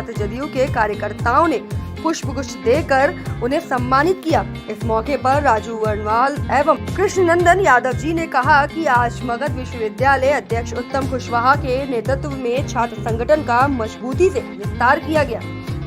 छात्र जदयू के कार्यकर्ताओं ने पुष्पगुच्छ देकर उन्हें सम्मानित किया। इस मौके पर राजू वर्णवाल एवं कृष्णनंदन यादव जी ने कहा कि आज मगध विश्वविद्यालय अध्यक्ष उत्तम कुशवाहा के नेतृत्व में छात्र संगठन का मजबूती से विस्तार किया गया।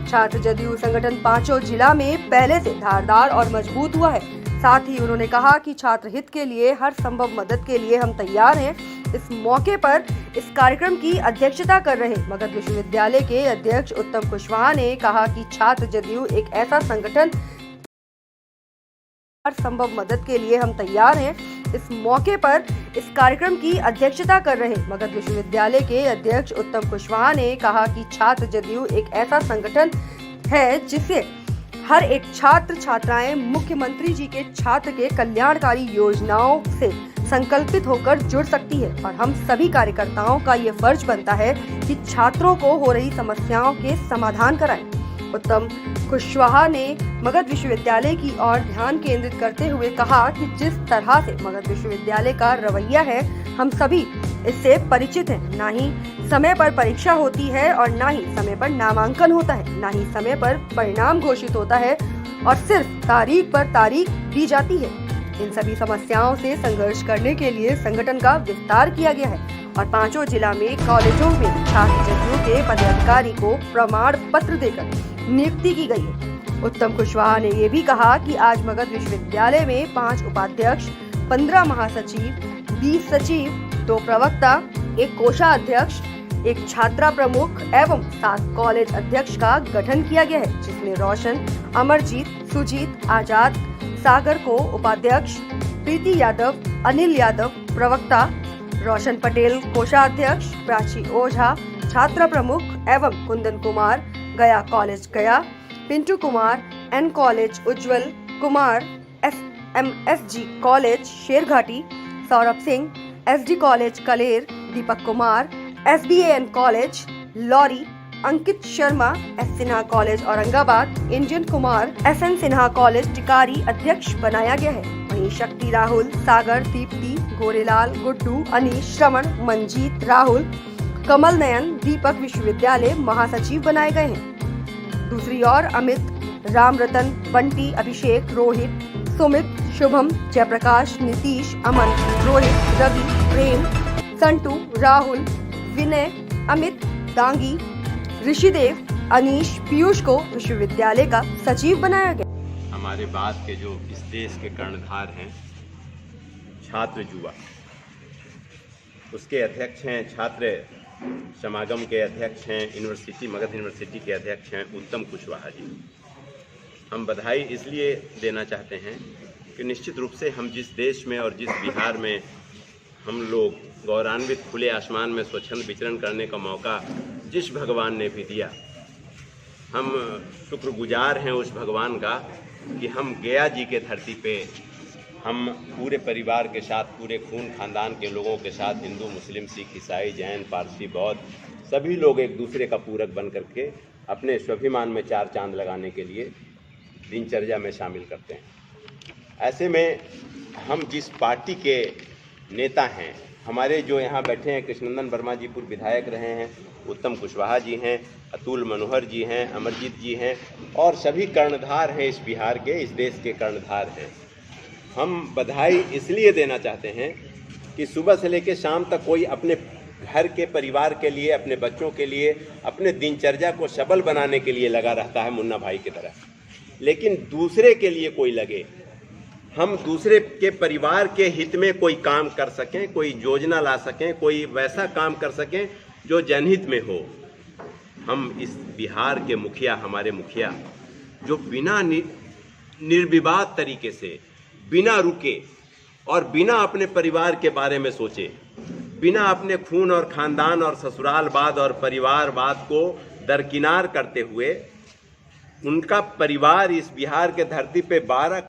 छात्र जदयू संगठन पांचों जिला में पहले से धारदार और मजबूत हुआ है। साथ ही उन्होंने कहा कि छात्र हित के लिए हर संभव मदद के लिए हम तैयार हैं। इस मौके पर इस कार्यक्रम की अध्यक्षता कर रहे मगध विश्वविद्यालय के अध्यक्ष उत्तम कुशवाहा ने कहा कि छात्र जदयू एक ऐसा संगठन हर संभव मदद के लिए हम तैयार हैं। इस मौके पर इस कार्यक्रम की अध्यक्षता कर रहे मगध विश्वविद्यालय के अध्यक्ष उत्तम कुशवाहा ने कहा कि छात्र जदयू एक ऐसा संगठन है जिसे हर एक छात्र छात्राएं मुख्यमंत्री जी के छात्र के कल्याणकारी योजनाओं से संकल्पित होकर जुड़ सकती है और हम सभी कार्यकर्ताओं का ये फर्ज बनता है कि छात्रों को हो रही समस्याओं के समाधान कराएं। उत्तम कुशवाहा ने मगध विश्वविद्यालय की ओर ध्यान केंद्रित करते हुए कहा कि जिस तरह से मगध विश्वविद्यालय का रवैया है हम सभी इससे परिचित हैं। ना ही समय पर परीक्षा होती है और ना ही समय पर नामांकन होता है, ना ही समय पर परिणाम घोषित होता है और सिर्फ तारीख पर तारीख दी जाती है। इन सभी समस्याओं से संघर्ष करने के लिए संगठन का विस्तार किया गया है और पांचों जिला में कॉलेजों में छात्र जदयू के पदाधिकारी को प्रमाण पत्र देकर नियुक्ति की गई है। उत्तम कुशवाहा ने ये भी कहा कि आज मगध विश्वविद्यालय में 5 उपाध्यक्ष, 15 महासचिव, 20 सचिव, 2 प्रवक्ता, 1 कोषाध्यक्ष, 1 छात्रा प्रमुख एवं 7 कॉलेज अध्यक्ष का गठन किया गया है, जिसमें रोशन, अमरजीत, सुजीत, आजाद, सागर को उपाध्यक्ष, प्रीति यादव, अनिल यादव प्रवक्ता, रोशन पटेल कोषाध्यक्ष, प्राची ओझा छात्रा प्रमुख एवं Kundan Kumar Gaya college Gaya, Pintu Kumar N college Ujjwal Kumar, SMSG college Sherghati, Saurabh Singh SD college Kaler, Deepak Kumar SBAN college Lauri, Ankit Sharma S Sinha college Aurangabad, इंजन कुमार SN सिन्हा कॉलेज टिकारी अध्यक्ष बनाया गया है। वहीं शक्ति राहुल, सागर, दीप्ति, गोरेलाल, गुड्डू, अनीश, श्रवण, मंजीत, राहुल, कमल नयन, दीपक विश्वविद्यालय महासचिव बनाए गए हैं। दूसरी ओर अमित, राम रतन, बंटी, अभिषेक, रोहित, सुमित, शुभम, जयप्रकाश, नीतीश, अमन, रोहित, रवि, प्रेम, संटू, राहुल, विनय, अमित, दांगी, ऋषिदेव, अनीश, पीयूष को विश्वविद्यालय का सचिव बनाया गया। हमारे बाद के जो इस देश के कर्णधार हैं छात्र युवा, उसके अध्यक्ष हैं, छात्र समागम के अध्यक्ष हैं, यूनिवर्सिटी मगध यूनिवर्सिटी के अध्यक्ष हैं उत्तम कुशवाहा जी। हम बधाई इसलिए देना चाहते हैं कि निश्चित रूप से हम जिस देश में और जिस बिहार में हम लोग गौरवान्वित खुले आसमान में स्वच्छंद विचरण करने का मौका जिस भगवान ने भी दिया, हम शुक्रगुजार हैं उस भगवान का कि हम गया जी के धरती पे हम पूरे परिवार के साथ, पूरे खून खानदान के लोगों के साथ, हिंदू, मुस्लिम, सिख, ईसाई, जैन, पारसी, बौद्ध, सभी लोग एक दूसरे का पूरक बन करके अपने स्वाभिमान में 4 चांद लगाने के लिए दिनचर्या में शामिल करते हैं। ऐसे में हम जिस पार्टी के नेता हैं, हमारे जो यहाँ बैठे हैं, कृष्णनंदन वर्मा जी पूर्व विधायक रहे हैं, उत्तम कुशवाहा जी हैं, अतुल मनोहर जी हैं, अमरजीत जी हैं और सभी कर्णधार हैं इस बिहार के, इस देश के कर्णधार हैं। हम बधाई इसलिए देना चाहते हैं कि सुबह से लेकर शाम तक कोई अपने घर के परिवार के लिए, अपने बच्चों के लिए, अपने दिनचर्या को सबल बनाने के लिए लगा रहता है मुन्ना भाई की तरह, लेकिन दूसरे के लिए कोई लगे, हम दूसरे के परिवार के हित में कोई काम कर सकें, कोई योजना ला सकें, कोई वैसा काम कर सकें जो जनहित में हो। हम इस बिहार के मुखिया, हमारे मुखिया जो बिना निर्विवाद तरीके से, बिना रुके और बिना अपने परिवार के बारे में सोचे, बिना अपने खून और खानदान और ससुरालवाद और परिवारवाद को दरकिनार करते हुए, उनका परिवार इस बिहार के धरती पे 12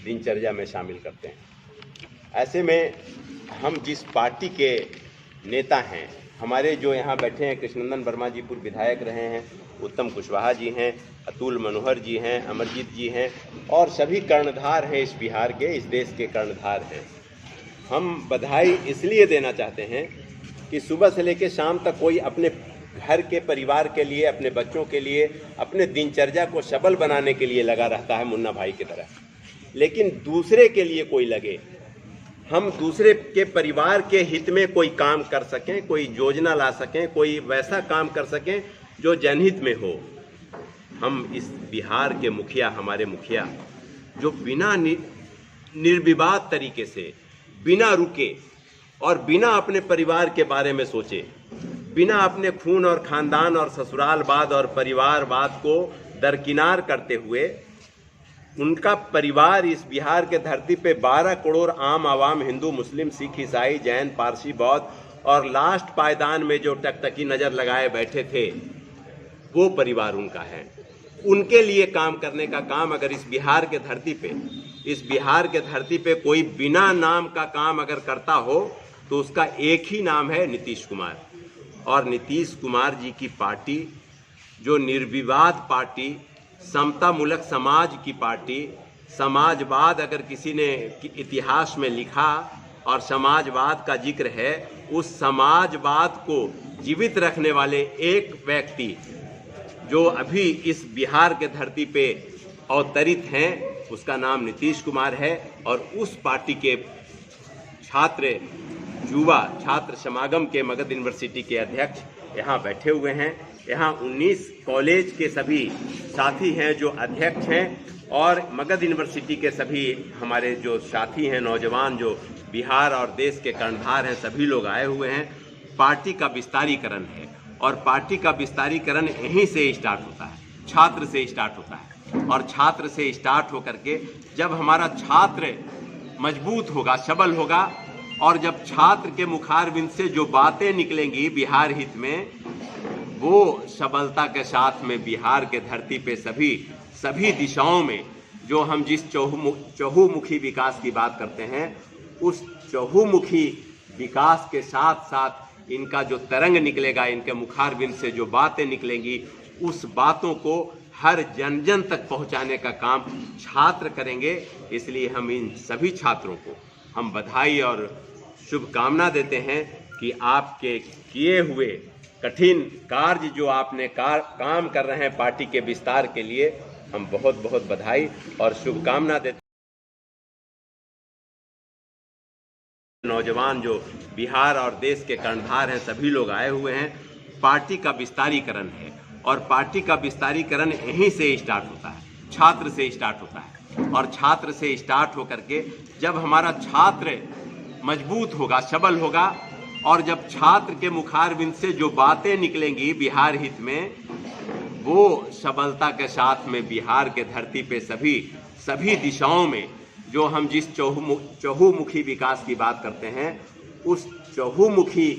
दिनचर्या में शामिल करते हैं। ऐसे में हम जिस पार्टी के नेता हैं, हमारे जो यहाँ बैठे हैं, कृष्णनंदन वर्मा जी पूर्व विधायक रहे हैं, उत्तम कुशवाहा जी हैं, अतुल मनोहर जी हैं, अमरजीत जी हैं और सभी कर्णधार हैं इस बिहार के, इस देश के कर्णधार हैं। हम बधाई इसलिए देना चाहते हैं कि सुबह से लेकर शाम तक कोई अपने घर के परिवार के लिए, अपने बच्चों के लिए, अपने दिनचर्या को सबल बनाने के लिए लगा रहता है मुन्ना भाई की तरह, लेकिन दूसरे के लिए कोई लगे, हम दूसरे के परिवार के हित में कोई काम कर सकें, कोई योजना ला सकें, कोई वैसा काम कर सकें जो जनहित में हो। हम इस बिहार के मुखिया, हमारे मुखिया जो बिना निर्विवाद तरीके से, बिना रुके और बिना अपने परिवार के बारे में सोचे, बिना अपने खून और खानदान और ससुरालवाद और परिवारवाद को दरकिनार करते हुए, उनका परिवार इस बिहार के धरती पे 12 करोड़ आम आवाम, हिंदू, मुस्लिम, सिख, ईसाई, जैन, पारसी, बौद्ध और लास्ट पायदान में जो टकटकी नज़र लगाए बैठे थे, वो परिवार उनका है। उनके लिए काम करने का काम अगर इस बिहार के धरती पे कोई बिना नाम का काम अगर करता हो तो उसका एक ही नाम है नीतीश कुमार। और नीतीश कुमार जी की पार्टी जो निर्विवाद पार्टी, समतामूलक समाज की पार्टी, समाजवाद अगर किसी ने इतिहास में लिखा और समाजवाद का जिक्र है, उस समाजवाद को जीवित रखने वाले एक व्यक्ति जो अभी इस बिहार के धरती पे अवतरित हैं, उसका नाम नीतीश कुमार है। और उस पार्टी के युवा छात्र समागम के मगध यूनिवर्सिटी के अध्यक्ष यहाँ बैठे हुए हैं। यहाँ 19 कॉलेज के सभी साथी हैं जो अध्यक्ष हैं, और मगध यूनिवर्सिटी के सभी हमारे जो साथी हैं, नौजवान जो बिहार और देश के कर्णधार हैं, सभी लोग आए हुए हैं। पार्टी का विस्तारीकरण है और पार्टी का विस्तारीकरण यहीं से स्टार्ट होता है, छात्र से स्टार्ट होता है। और छात्र से स्टार्ट होकर के जब हमारा छात्र मजबूत होगा, सबल होगा, और जब छात्र के मुखारबिंद से जो बातें निकलेंगी बिहार हित में, वो सबलता के साथ में बिहार के धरती पे सभी दिशाओं में जो हम जिस चहुमुखी विकास की बात करते हैं, उस चहुमुखी विकास के साथ साथ इनका जो तरंग निकलेगा, इनके मुखारबिंद से जो बातें निकलेंगी, उस बातों को हर जन जन तक पहुंचाने का काम छात्र करेंगे। इसलिए हम इन सभी छात्रों को हम बधाई और शुभकामना देते हैं कि आपके किए हुए कठिन कार्य जो आपने काम कर रहे हैं पार्टी के विस्तार के लिए, हम बहुत बहुत बधाई और शुभकामना देते हैं। नौजवान जो बिहार और देश के कर्णधार हैं, सभी लोग आए हुए हैं। पार्टी का विस्तारीकरण है और पार्टी का विस्तारीकरण यहीं से स्टार्ट होता है, छात्र से स्टार्ट होता है। और छात्र से स्टार्ट होकर के जब हमारा छात्र मजबूत होगा, सबल होगा, और जब छात्र के मुखारबिंद से जो बातें निकलेंगी बिहार हित में, वो सबलता के साथ में बिहार के धरती पे सभी दिशाओं में जो हम जिस चहुमुखी विकास की बात करते हैं, उस चहुमुखी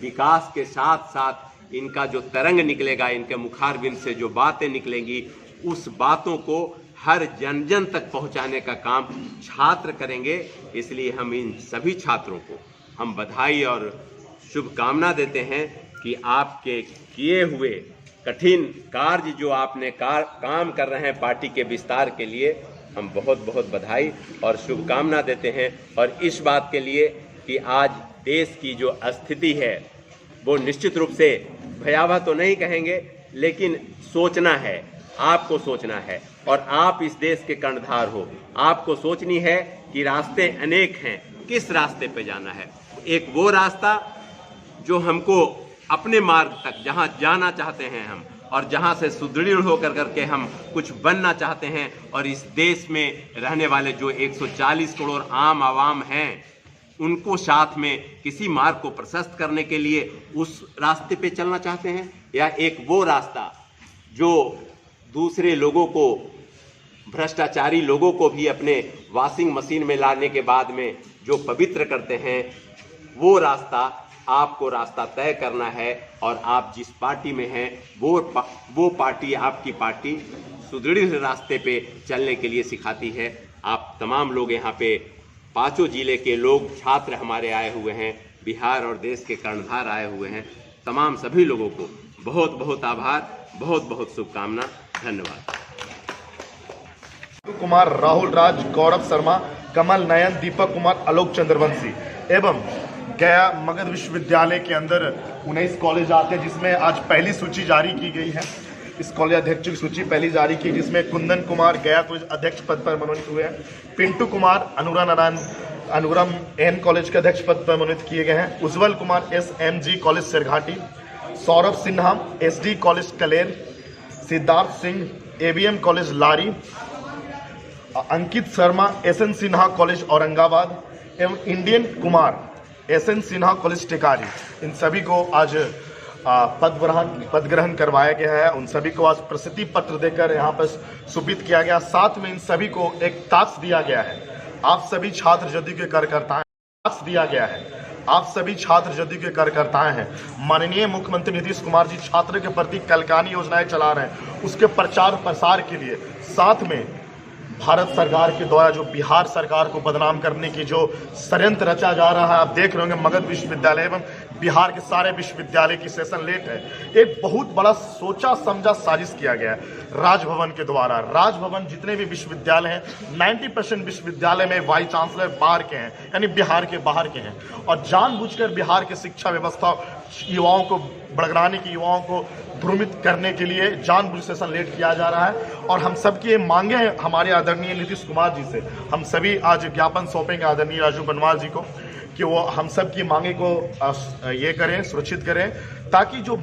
विकास के साथ साथ इनका जो तरंग निकलेगा, इनके मुखारबिंद से जो बातें निकलेंगी, उस बातों को हर जन जन तक पहुंचाने का काम छात्र करेंगे। इसलिए हम इन सभी छात्रों को हम बधाई और शुभकामना देते हैं कि आपके किए हुए कठिन कार्य जो आपने काम कर रहे हैं पार्टी के विस्तार के लिए, हम बहुत बहुत बधाई और शुभकामना देते हैं। और इस बात के लिए कि आज देश की जो स्थिति है वो निश्चित रूप से भयावह तो नहीं कहेंगे, लेकिन सोचना है, आपको सोचना है, और आप इस देश के कर्णधार हो। आपको सोचनी है कि रास्ते अनेक हैं, किस रास्ते पे जाना है। एक वो रास्ता जो हमको अपने मार्ग तक जहाँ जाना चाहते हैं हम, और जहाँ से सुदृढ़ होकर करके हम कुछ बनना चाहते हैं, और इस देश में रहने वाले जो 140 करोड़ आम आवाम हैं, उनको साथ में किसी मार्ग को प्रशस्त करने के लिए उस रास्ते पे चलना चाहते हैं, या एक वो रास्ता जो दूसरे लोगों को, भ्रष्टाचारी लोगों को भी अपने वॉशिंग मशीन में लाने के बाद में जो पवित्र करते हैं, वो रास्ता आपको रास्ता तय करना है। और आप जिस पार्टी में हैं वो पार्टी, आपकी पार्टी सुदृढ़ रास्ते पे चलने के लिए सिखाती है। आप तमाम लोग यहाँ पे पांचों जिले के लोग, छात्र हमारे आए हुए हैं, बिहार और देश के कर्णधार आए हुए हैं। तमाम सभी लोगों को बहुत बहुत आभार, बहुत बहुत शुभकामना, धन्यवाद। कुमार, राहुल राज, गौरव शर्मा, कमल नयन, दीपक कुमार, आलोक चंद्रवंशी एवं गया मगध विश्वविद्यालय के अंदर 19 कॉलेज आते हैं, जिसमें आज पहली सूची जारी की गई है। इस कॉलेज अध्यक्ष की सूची पहली जारी की, जिसमें कुंदन कुमार गया कॉलेज अध्यक्ष पद पर मनोनीत हुए हैं। पिंटू कुमार अनुरम एन कॉलेज के अध्यक्ष पद पर मनोनीत किए गए हैं। Ujjwal Kumar SMG college Sherghati, Saurabh Sinha SD college Kaler, Siddharth Singh ABM college Lari, Ankit Sharma SN Sinha college Aurangabad एवं इंडियन कुमार SN सिन्हा कॉलेज टिकारी। इन सभी को आज पद ग्रहण करवाया गया है। उन सभी को आज प्रसिद्धि पत्र देकर यहाँ पर सुपुर्द किया गया। साथ में इन सभी को एक टास्क दिया गया है, आप सभी छात्र जदयू के कार्यकर्ता दिया गया है, आप सभी छात्र जदयू के कार्यकर्ताएं हैं। माननीय मुख्यमंत्री नीतीश कुमार जी छात्र के प्रति कल्याणी योजनाएं चला रहे हैं, उसके प्रचार प्रसार के लिए साथ में भारत सरकार के द्वारा जो बिहार सरकार को बदनाम करने की जो षड्यंत्र रचा जा रहा है, आप देख रहे होंगे मगध विश्वविद्यालय एवं बिहार के सारे विश्वविद्यालय की सेशन लेट है। एक बहुत बड़ा सोचा समझा साजिश किया गया है राजभवन के द्वारा। राजभवन जितने भी विश्वविद्यालय हैं 90% विश्वविद्यालय में वाइस चांसलर बाहर के हैं, यानी बिहार के बाहर के हैं, और जानबूझकर बिहार की शिक्षा व्यवस्था युवाओं को बड़गराने की, युवाओं को भ्रमित करने के लिए जानबूझ सेशन लेट किया जा रहा है। और हम सबकी ये मांगे हैं हमारे आदरणीय नीतीश कुमार जी से, हम सभी आज ज्ञापन सौंपेंगे आदरणीय राजू बनवाल जी को कि वो हम सब की मांगे को ये करें, सुरक्षित करें, ताकि जो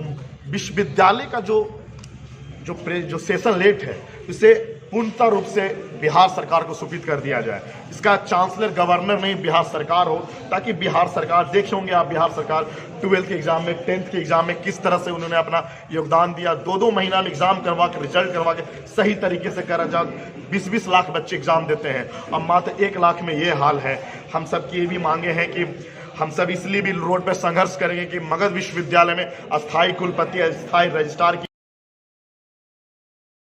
विश्वविद्यालय का जो सेशन लेट है इसे पूर्णतः रूप से बिहार सरकार को सुपुर्द कर दिया जाए। इसका चांसलर गवर्नर नहीं बिहार सरकार हो, ताकि बिहार सरकार, देखे होंगे आप बिहार सरकार 12th के एग्जाम में, 10th के एग्जाम में किस तरह से उन्होंने अपना योगदान दिया। 2-2 महीना में एग्जाम करवा के, रिजल्ट करवा के सही तरीके से करा जा। 20-20 लाख बच्चे एग्जाम देते हैं और मात्र 1 लाख में ये हाल है। हम सब की ये भी मांगे हैं कि हम सब इसलिए भी रोड पर संघर्ष करेंगे कि मगध विश्वविद्यालय में अस्थायी कुलपति, अस्थायी रजिस्ट्रार की